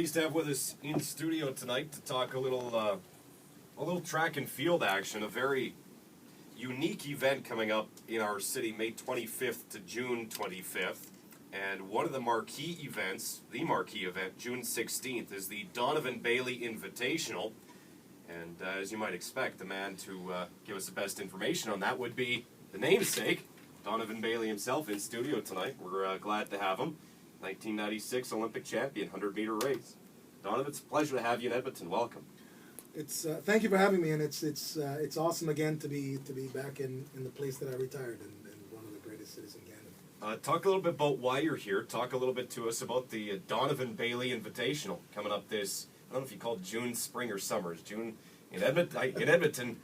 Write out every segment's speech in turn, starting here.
pleased to have with us in studio tonight to talk a little track and field action, a very unique event coming up in our city, May 25th to June 25th. And one of the marquee events, June 16th, is the Donovan Bailey Invitational. And as you might expect, the man to give us the best information on that would be the namesake, Donovan Bailey himself, in studio tonight. We're glad to have him. 1996 Olympic champion, 100-meter race. Donovan, it's a pleasure to have you in Edmonton. Welcome. It's thank you for having me, and it's awesome again to be back in the place that I retired in one of the greatest cities in Canada. Talk a little bit about why you're here. Talk a little bit to us about the Donovan Bailey Invitational coming up this, I don't know if you call it June, spring, or summers. June in Edmonton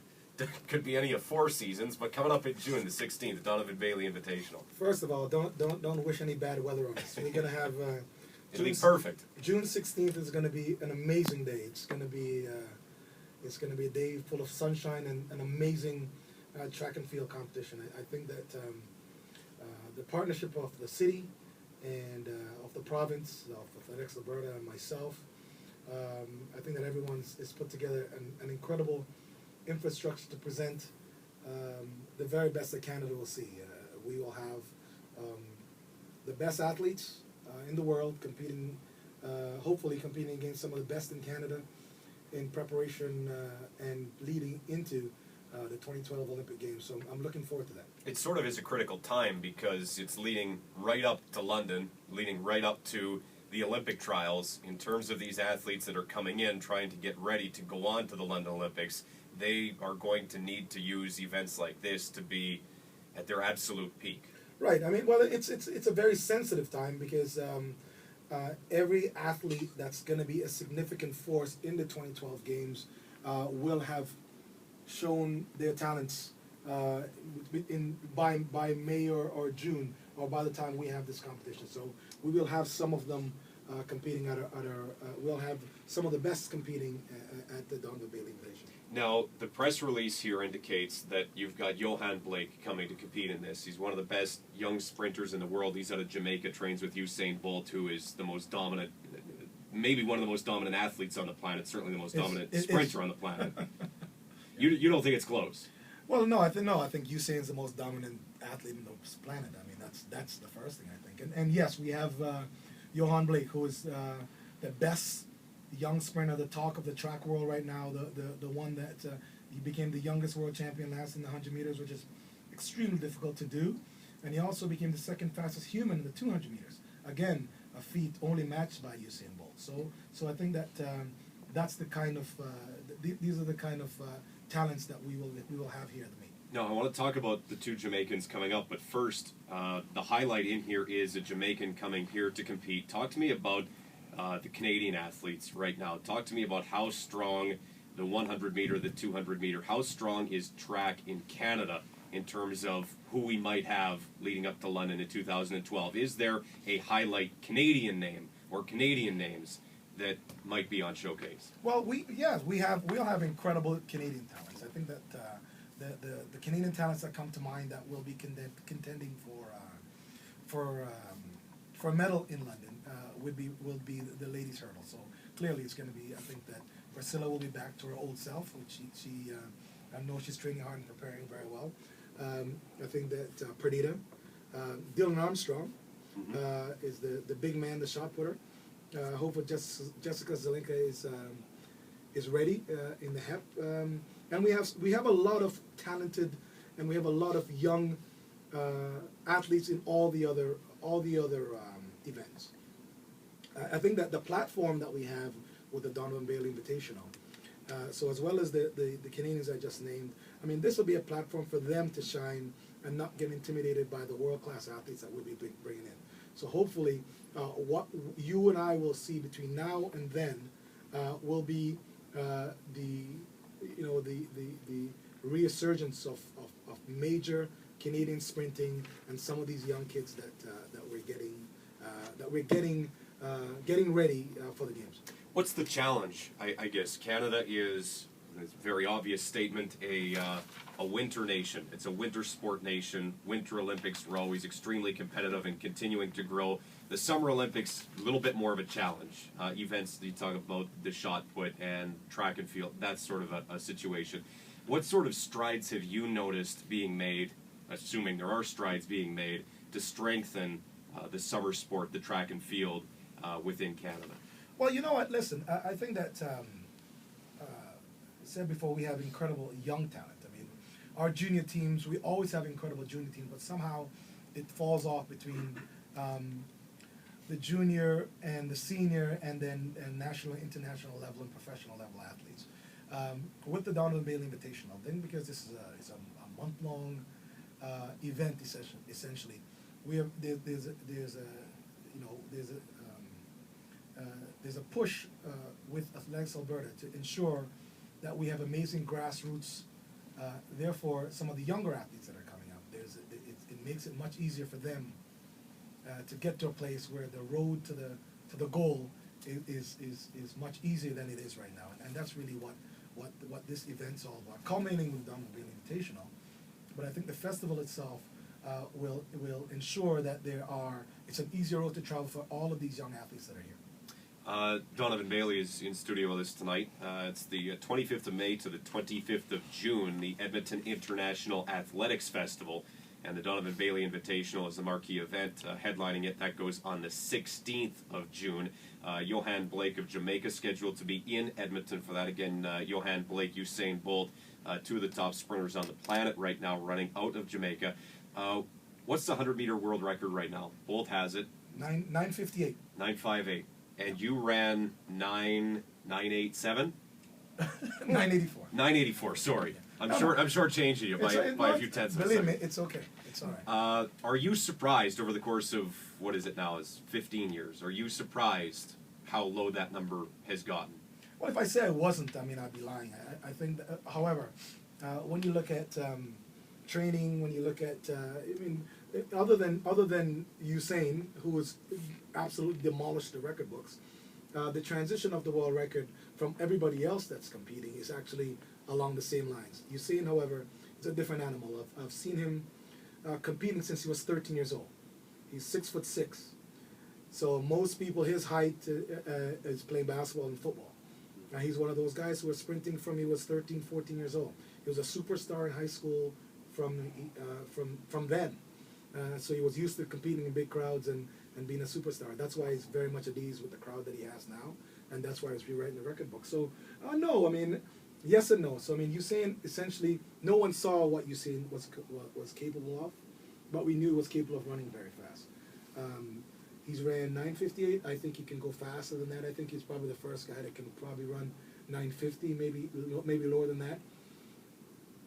could be any of 4 seasons, but coming up in June the 16th, the Donovan Bailey Invitational. First of all, don't wish any bad weather on us. We're gonna have it'll be perfect. June 16th is gonna be an amazing day. It's gonna be a day full of sunshine and an amazing track and field competition. I think that the partnership of the city and of the province, of FedEx Alberta and myself, I think that everyone is put together an incredible infrastructure to present the very best that Canada will see. We will have the best athletes in the world competing, hopefully competing against some of the best in Canada in preparation and leading into the 2012 Olympic Games. So I'm looking forward to that. It sort of is a critical time because it's leading right up to London, leading right up to the Olympic trials. In terms of these athletes that are coming in, trying to get ready to go on to the London Olympics, they are going to need to use events like this to be at their absolute peak. Right. I mean, well, it's a very sensitive time because every athlete that's going to be a significant force in the 2012 Games will have shown their talents by May or June, or by the time we have this competition. So we will have some of them competing at our we'll have some of the best competing at the Donovan Bailey Invitation. Now, the press release here indicates that you've got Johan Blake coming to compete in this. He's one of the best young sprinters in the world. He's out of Jamaica, trains with Usain Bolt, who is the most dominant, maybe one of the most dominant athletes on the planet, certainly the most dominant sprinter on the planet. You don't think it's close? Well, no, I think Usain's the most dominant athlete on the planet. I mean, that's the first thing I think. And yes, we have Johan Blake, who is the best young sprinter, the talk of the track world right now, the one that he became the youngest world champion last in the 100 meters, which is extremely difficult to do. And he also became the second fastest human in the 200 meters. Again, a feat only matched by Usain Bolt. So I think that that's the kind of these are the kind of talents that we will have here at the meet. No, I want to talk about the 2 Jamaicans coming up, but first, the highlight in here is a Jamaican coming here to compete. Talk to me about the Canadian athletes right now. Talk to me about how strong the 100 meter, the 200 meter, how strong is track in Canada in terms of who we might have leading up to London in 2012. Is there a highlight Canadian name or Canadian names that might be on showcase? Well, we'll have incredible Canadian talents. I think that the Canadian talents that come to mind that will be contending for a medal in London will be the ladies hurdle. So clearly, it's going to be. I think that Priscilla will be back to her old self, which she I know she's training hard and preparing very well. I think that Perdita, Dylan Armstrong, is the big man, the shot putter. Hopefully Jessica Zelinka is ready in the HEP, and we have a lot of talented, and we have a lot of young athletes in all the other events. I think that the platform that we have with the Donovan Bailey Invitational, so as well as the Canadians I just named, I mean, this will be a platform for them to shine and not get intimidated by the world-class athletes that we'll be bringing in. So hopefully, what you and I will see between now and then will be the resurgence of major Canadian sprinting and some of these young kids that we're getting ready for the games. What's the challenge? I guess Canada is, it's a very obvious statement, a winter nation. It's a winter sport nation. Winter Olympics were always extremely competitive and continuing to grow. The Summer Olympics, a little bit more of a challenge. Events, you talk about the shot put and track and field, that's sort of a situation. What sort of strides have you noticed being made, assuming there are strides being made, to strengthen the summer sport, the track and field, within Canada? Well, you know what? Listen, I think that said before, we have incredible young talent. I mean, our junior teams, we always have incredible junior teams, but somehow it falls off between the junior and the senior, and then national, international level, and professional level athletes. With the Donovan Bailey Invitational, then because this is a month-long event, essentially, we have there's a push with Athletics Alberta to ensure that we have amazing grassroots. Therefore, some of the younger athletes that are coming up, it makes it much easier for them to get to a place where the road to the goal is much easier than it is right now, and that's really what this event's all about, culminating with the Donovan Bailey Invitational. But I think the festival itself will ensure that it's an easier road to travel for all of these young athletes that are here. Donovan Bailey is in studio with us tonight. It's the 25th of May to the 25th of June, the Edmonton International Athletics Festival, and the Donovan Bailey Invitational is the marquee event. Headlining it, that goes on the 16th of June. Johan Blake of Jamaica scheduled to be in Edmonton for that. Again, Johan Blake, Usain Bolt, two of the top sprinters on the planet right now, running out of Jamaica. What's the 100-meter world record right now? Bolt has it. 9:58. 9:58. And you ran 9:87? 9:84. 9:84. Sorry, I'm shortchanging you by a few tenths. Believe me, it's okay. It's all right. Are you surprised over the course of what is it now? Is 15 years? Are you surprised how low that number has gotten? Well, if I say I wasn't, I mean I'd be lying. I think, that, however, when you look at training, when you look at, other than Usain, who was absolutely demolished the record books, the transition of the world record from everybody else that's competing is actually along the same lines. Usain, however, is a different animal. I've seen him competing since he was 13 years old. He's 6'6". So most people his height is playing basketball and football. Now he's one of those guys who was sprinting from he was 13, 14 years old. He was a superstar in high school from then. So he was used to competing in big crowds and being a superstar. That's why he's very much at ease with the crowd that he has now, and that's why he's rewriting the record book. So, no, I mean, yes and no. So, I mean, Usain, essentially, no one saw what Usain was capable of, but we knew he was capable of running very fast. He's ran 9:58. I think he can go faster than that. I think he's probably the first guy that can probably run 9:50, maybe lower than that.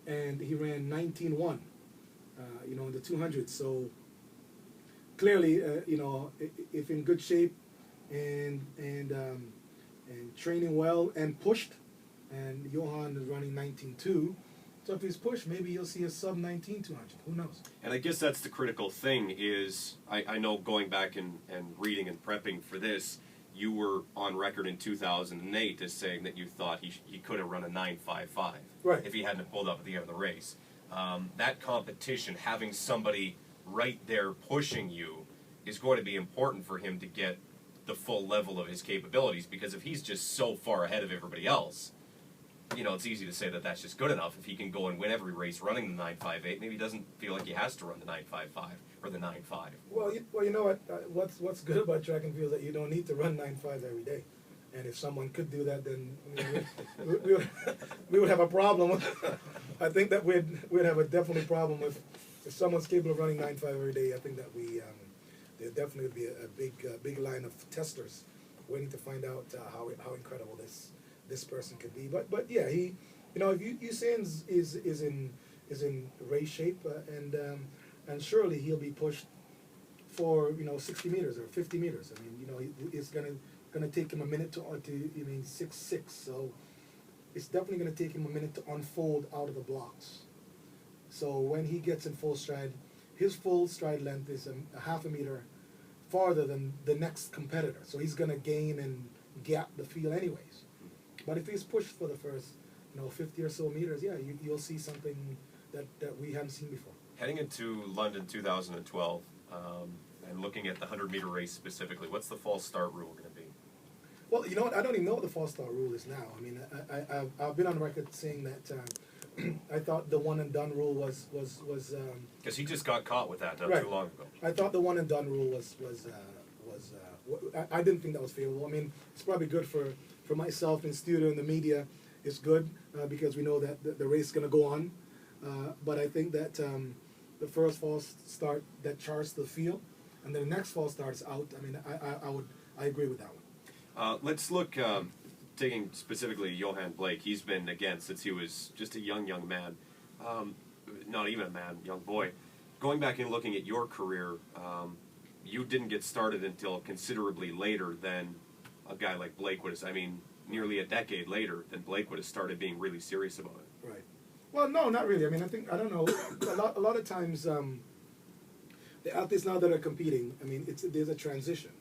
And he ran 19:1. In the 200s. So clearly, if in good shape and training well and pushed, and Johan is running 19:2. So if he's pushed, maybe you'll see a sub 19 200. Who knows? And I guess that's the critical thing is, I know going back and reading and prepping for this, you were on record in 2008 as saying that you thought he could have run a 9:55 if he hadn't pulled up at the end of the race. That competition, having somebody right there pushing you, is going to be important for him to get the full level of his capabilities, because if he's just so far ahead of everybody else, it's easy to say that that's just good enough. If he can go and win every race running the 9:58, maybe he doesn't feel like he has to run the 9:55 or the 9:5. Well, you know what? What's good about track and field is that you don't need to run 9:5 every day. And if someone could do that, then we would have a problem. I think that we'd have a definitely problem with if someone's capable of running 9:5 every day. I think that there definitely would be a big line of testers waiting to find out how incredible this person could be. But yeah, he, Usain is in race shape, and surely he'll be pushed for 60 meters or 50 meters. I mean, it's gonna take him a minute to 6'6", so it's definitely gonna take him a minute to unfold out of the blocks. So when he gets in full stride, his full stride length is a half a meter farther than the next competitor. So he's gonna gain and gap the field anyways. But if he's pushed for the first 50 or so meters, yeah, you'll see something that we haven't seen before. Heading into London 2012, and looking at the 100-meter race specifically, what's the false start rule going to be? Well, you know what? I don't even know what the false start rule is now. I mean, I've been on record saying that I thought the one and done rule was Because he just got caught with that not Right. too long ago. I thought the one and done rule was I didn't think that was favorable. I mean, it's probably good for myself and studio and the media. It's good because we know that the race is going to go on. But I think that the first false start that charts the field, and then the next false start is out. I mean, I agree with that one. Let's look, taking specifically Johan Blake. He's been, again, since he was just a young man, not even a man, young boy. Going back and looking at your career, you didn't get started until considerably later than a guy like Blake would have. I mean, nearly a decade later than Blake would have started being really serious about it. Right. Well, no, not really. I mean, I don't know. A lot of times, the athletes now that are competing, I mean, there's a transition.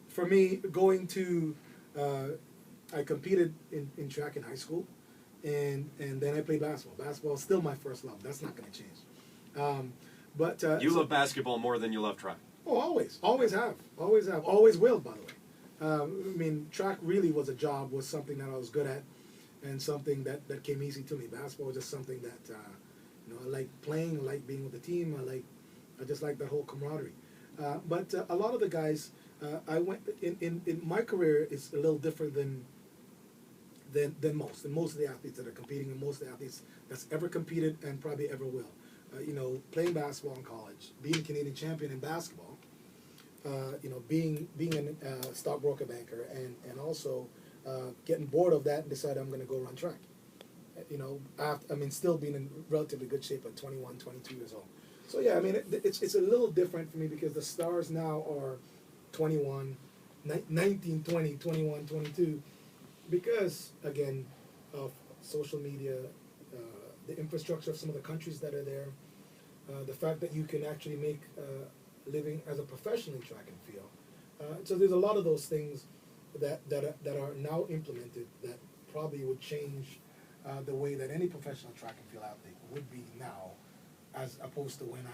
For me, going to, I competed in track in high school, and then I played basketball. Basketball is still my first love. That's not going to change. But You love basketball more than you love track. Oh, always have, always will. By the way, I mean, track really was something that I was good at, and something that came easy to me. Basketball was just something that I like playing, I like being with the team, I just like the whole camaraderie. But a lot of the guys, I went in my career is a little different than most. And most of the athletes that are competing, and most of the athletes that's ever competed and probably ever will. Playing basketball in college, being a Canadian champion in basketball, being a stockbroker banker, and also getting bored of that and decided I'm going to go run track. Still being in relatively good shape at 21, 22 years old. So yeah, I mean, it's a little different for me because the stars now are 21, 19, 20, 21, 22, because again of social media, the infrastructure of some of the countries that are there, the fact that you can actually make a living as a professional in track and field. So there's a lot of those things that are now implemented that probably would change the way that any professional track and field athlete would be now, as opposed to when I